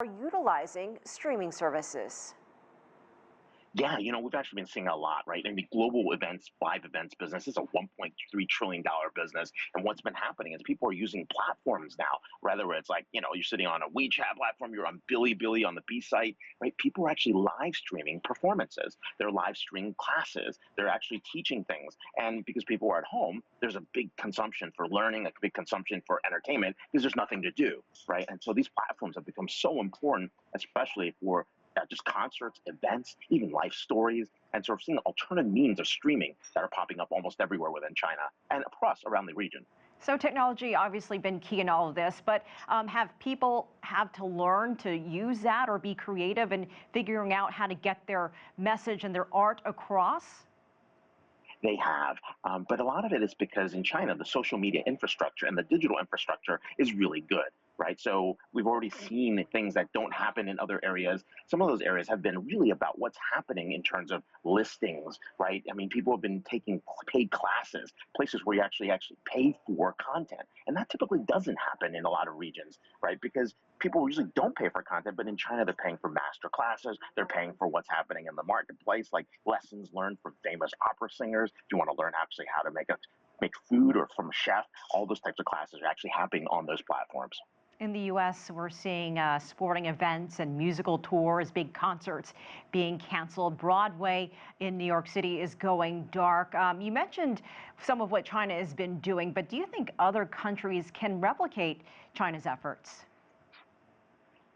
are utilizing streaming services. Yeah, we've actually been seeing a lot, right? I mean, global events, live events business is a $1.3 trillion business. And what's been happening is people are using platforms now, whether it's like, you're sitting on a WeChat platform, you're on Bilibili on the B site, right? People are actually live streaming performances. They're live streaming classes. They're actually teaching things. And because people are at home, there's a big consumption for learning, a big consumption for entertainment because there's nothing to do, right? And so these platforms have become so important, especially for just concerts, events, even life stories, and sort of seeing alternative means of streaming that are popping up almost everywhere within China and across around the region. So technology obviously been key in all of this, but have people have to learn to use that or be creative in figuring out how to get their message and their art across? They have, but a lot of it is because in China, the social media infrastructure and the digital infrastructure is really good. Right. So we've already seen things that don't happen in other areas. Some of those areas have been really about what's happening in terms of listings. Right. I mean, people have been taking paid classes, places where you actually pay for content. And that typically doesn't happen in a lot of regions. Right. Because people usually don't pay for content. But in China, they're paying for master classes. They're paying for what's happening in the marketplace, like lessons learned from famous opera singers. If you want to learn actually how to make food or from a chef, all those types of classes are actually happening on those platforms. In the U.S., we're seeing sporting events and musical tours, big concerts being canceled. Broadway in New York City is going dark. You mentioned some of what China has been doing, but do you think other countries can replicate China's efforts?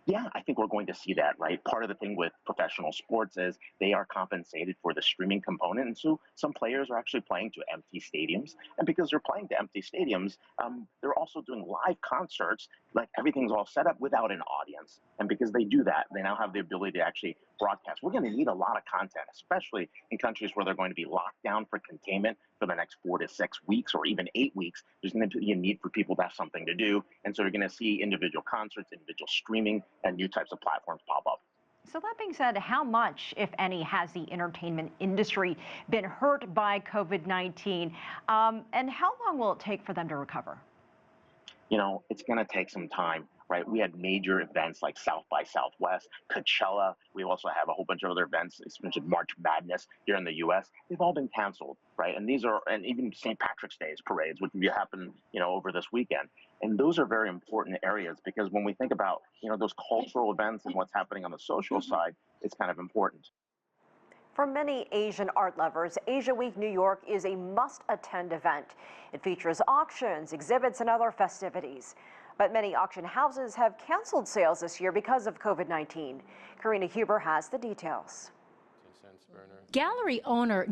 Yeah, I think we're going to see that, right? Part of the thing with professional sports is they are compensated for the streaming component. And so some players are actually playing to empty stadiums. And because they're playing to empty stadiums, they're also doing live concerts, like everything's all set up without an audience. And because they do that, they now have the ability to actually broadcast. We're going to need a lot of content, especially in countries where they're going to be locked down for containment for the next 4 to 6 weeks or even 8 weeks. There's going to be a need for people to have something to do. And so you're going to see individual concerts, individual streaming, and new types of platforms pop up. So that being said, how much, if any, has the entertainment industry been hurt by COVID-19? And how long will it take for them to recover? It's going to take some time, right? We had major events like South by Southwest, Coachella. We also have a whole bunch of other events, especially March Madness here in the U.S. They've all been canceled, right? And and even St. Patrick's Day's parades, which will happen, over this weekend. And those are very important areas because when we think about, those cultural events and what's happening on the social side, it's kind of important. For many Asian art lovers, Asia Week New York is a must-attend event. It features auctions, exhibits, and other festivities. But many auction houses have canceled sales this year because of COVID-19. Karina Huber has the details. Gallery owner